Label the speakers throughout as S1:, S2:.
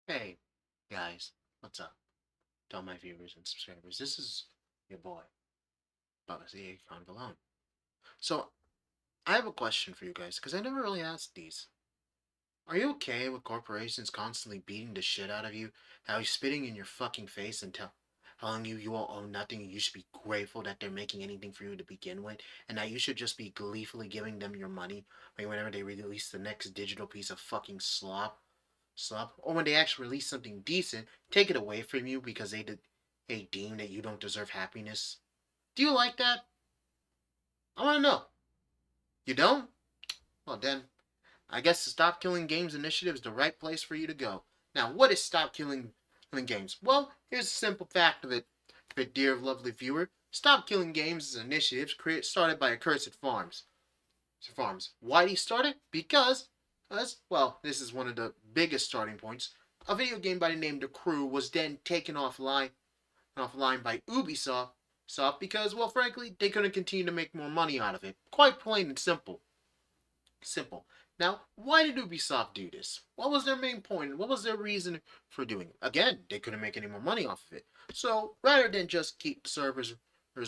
S1: Hey, guys, what's up? To all my viewers and subscribers, this is your boy, Baba Z. Alone. So, I have a question for you guys, because I never really asked these. Are you okay with corporations constantly beating the shit out of you, how he's spitting in your fucking face and telling you you all own nothing and you should be grateful that they're making anything for you to begin with, and that you should just be gleefully giving them your money whenever they release the next digital piece of fucking slop, or when they actually release something decent, take it away from you because they deem that you don't deserve happiness. Do you like that? I want to know. You don't? Well then, I guess the Stop Killing Games initiative is the right place for you to go. Now, what is Stop Killing Games? Well, here's a simple fact of it, dear lovely viewer. Stop Killing Games is an initiative started by Accursed Farms. Why did he start it? Because, well, this is one of the biggest starting points. A video game by the name The Crew was then taken offline by Ubisoft because, well, frankly, they couldn't continue to make more money out of it. Quite plain and simple. Simple. Now, why did Ubisoft do this? What was their main point? What was their reason for doing it? Again, they couldn't make any more money off of it. So, rather than just keep servers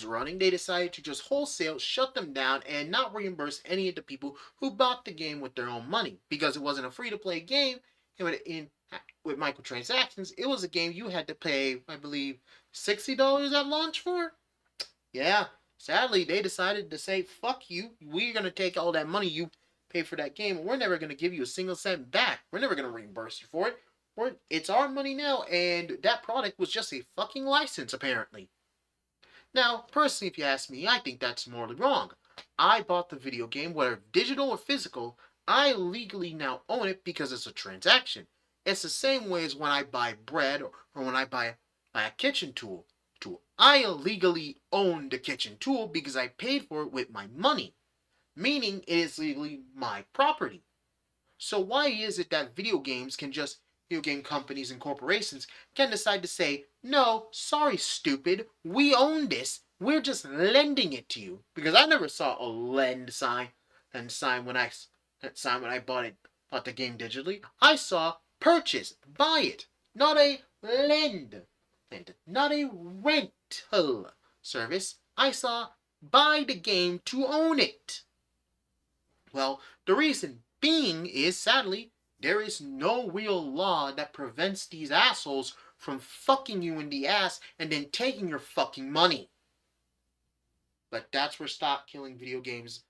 S1: running, they decided to just wholesale shut them down and not reimburse any of the people who bought the game with their own money. Because it wasn't a free-to-play game, with microtransactions, it was a game you had to pay, I believe, $60 at launch for? Yeah. Sadly, they decided to say, fuck you. We're going to take all that money you pay for that game, and we're never going to give you a single cent back. We're never going to reimburse you for it. It's our money now, and that product was just a fucking license, apparently. Now, personally, if you ask me, I think that's morally wrong. I bought the video game, whether digital or physical. I legally now own it because it's a transaction. It's the same way as when I buy bread or when I buy a kitchen tool. I illegally own the kitchen tool because I paid for it with my money, meaning it is legally my property. So why is it that video game companies and corporations can decide to say, no, sorry, stupid, we own this, we're just lending it to you? Because I never saw a lend sign and sign when I bought the game digitally. I saw purchase, buy it, not a not a rental service. I saw buy the game to own it. Well, the reason being is, sadly, there is no real law that prevents these assholes from fucking you in the ass and then taking your fucking money. But that's where Stop Killing Video Games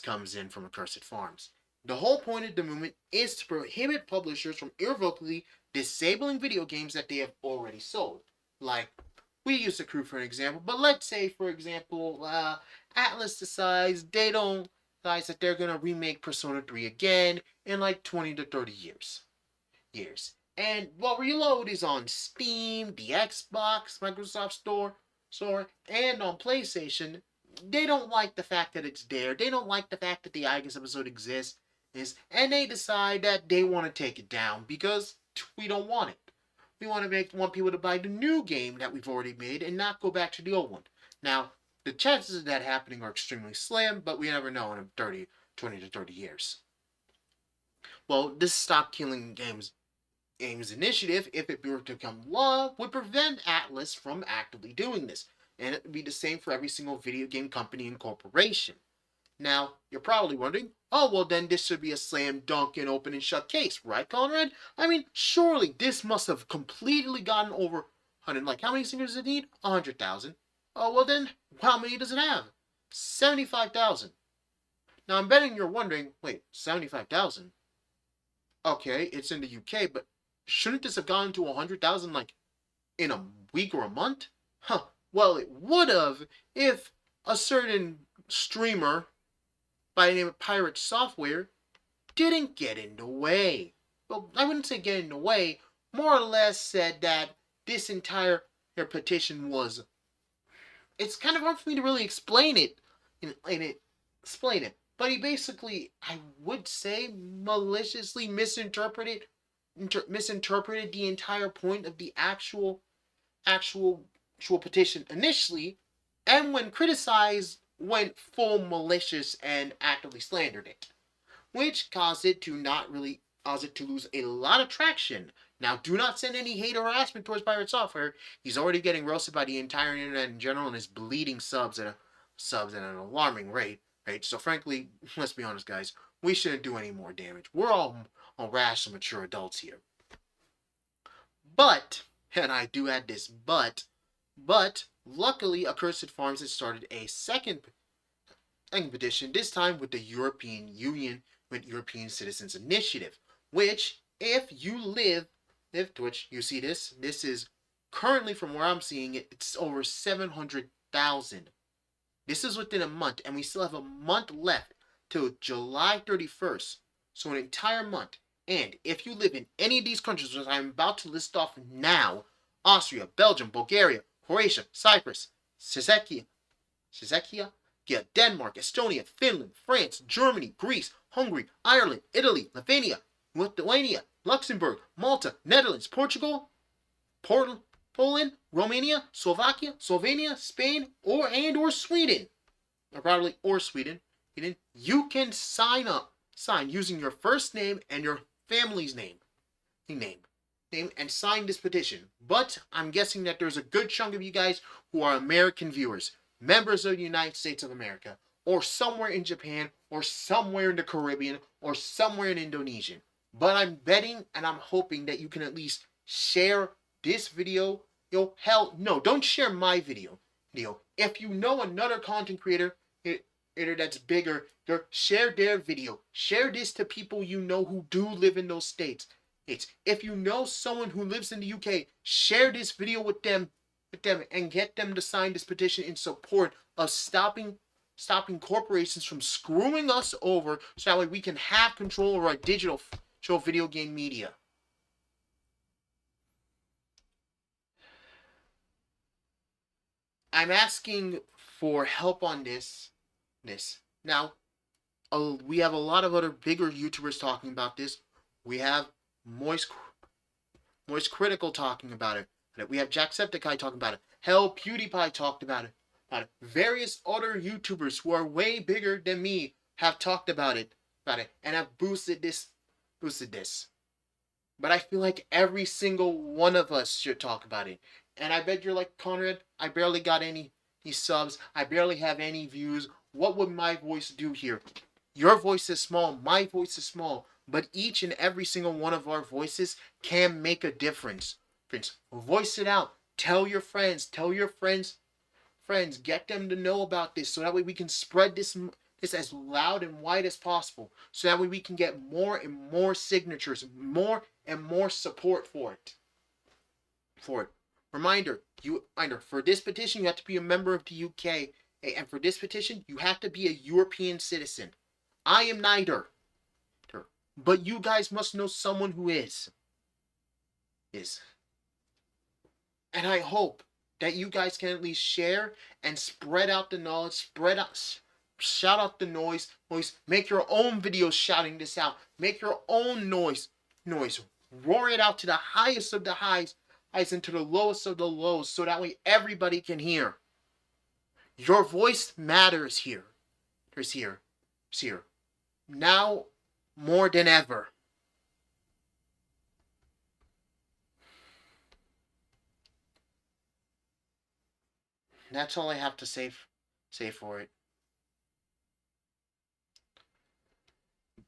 S1: comes in from Accursed Farms. The whole point of the movement is to prohibit publishers from irrevocably disabling video games that they have already sold. Like, we use the Crew for an example, but let's say, for example, Atlas decides that they're gonna remake Persona 3 again in like 20 to 30 years. And while Reload is on Steam, the Xbox, Microsoft Store, and on PlayStation, they don't like the fact that it's there. They don't like the fact that the Igus episode exists, and they decide that they want to take it down because we don't want it. We want people to buy the new game that we've already made and not go back to the old one. Now, the chances of that happening are extremely slim, but we never know in 20 to 30 years. Well, this Stop Killing Games initiative, if it were to become law, would prevent Atlas from actively doing this. And it would be the same for every single video game company and corporation. Now, you're probably wondering, oh, well, then this should be a slam dunk and open and shut case, right, Conrad? I mean, surely this must have completely gotten over 100. Like, how many signatures does it need? 100,000. Oh, well, then, how many does it have? 75,000. Now, I'm betting you're wondering, wait, 75,000? Okay, it's in the UK, but shouldn't this have gone to 100,000, like, in a week or a month? Huh. Well, it would have if a certain streamer by the name of Pirate Software didn't get in the way. Well, I wouldn't say get in the way, more or less said that this entire petition was. It's kind of hard for me to really explain it. But he basically, I would say, maliciously misinterpreted the entire point of the actual petition initially, and when criticized, went full malicious and actively slandered it, which caused it to not really cause it to lose a lot of traction. Now, do not send any hate or harassment towards Pirate Software. He's already getting roasted by the entire internet in general and is bleeding subs at an alarming rate. Right? So, frankly, let's be honest, guys. We shouldn't do any more damage. We're all rational, mature adults here. But, and I do add this but luckily, Accursed Farms has started a second petition, this time with the European Union, with European Citizens Initiative, which, if you live Twitch, you see this is currently, from where I'm seeing it, it's over 700,000. This is within a month, and we still have a month left till July 31st. So an entire month. And if you live in any of these countries, which I'm about to list off now, Austria, Belgium, Bulgaria, Croatia, Cyprus, Czechia, Denmark, Estonia, Finland, France, Germany, Greece, Hungary, Ireland, Italy, Lithuania, Luxembourg, Malta, Netherlands, Portugal, Poland, Romania, Slovakia, Slovenia, Spain, or Sweden, you can sign using your first name and your family's name, and sign this petition. But I'm guessing that there's a good chunk of you guys who are American viewers, members of the United States of America, or somewhere in Japan, or somewhere in the Caribbean, or somewhere in Indonesia. But I'm betting and I'm hoping that you can at least share this video. Hell, no, don't share my video. If you know another content creator that's bigger, share their video. Share this to people you know who do live in those states. If you know someone who lives in the UK, share this video with them and get them to sign this petition in support of stopping corporations from screwing us over, so that way we can have control over our digital video game media. I'm asking for help on this. Now, we have a lot of other bigger YouTubers talking about this. We have Moist Critical talking about it. We have Jacksepticeye talking about it. Hell, PewDiePie talked about it. Various other YouTubers who are way bigger than me have talked about it, and have boosted this. But I feel like every single one of us should talk about it. And I bet you're like, Conrad, I barely got any subs. I barely have any views. What would my voice do here? Your voice is small. My voice is small. But each and every single one of our voices can make a difference. Voice it out. Tell your friends. Get them to know about this, so that way we can spread this as loud and wide as possible. So that way we can get more and more signatures, more and more support for it. Reminder, for this petition, you have to be a member of the UK. And for this petition, you have to be a European citizen. I am neither. But you guys must know someone who is. And I hope that you guys can at least share and spread out the knowledge, shout out the noise, make your own videos shouting this out, make your own noise, roar it out to the highest of the highs and to the lowest of the lows, so that way everybody can hear. Your voice matters here. It's here. Now more than ever. That's all I have to say for it.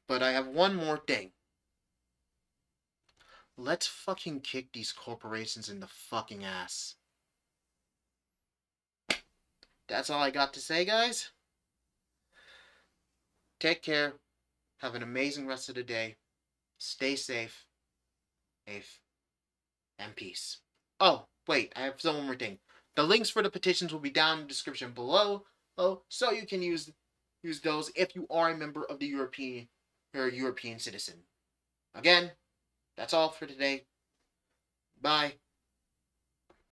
S1: But I have one more thing. Let's fucking kick these corporations in the fucking ass. That's all I got to say, guys. Take care. Have an amazing rest of the day. Stay safe. And peace. Oh, wait, I have one more thing. The links for the petitions will be down in the description below, so you can use those if you are a member of the European citizen. Again, that's all for today. Bye.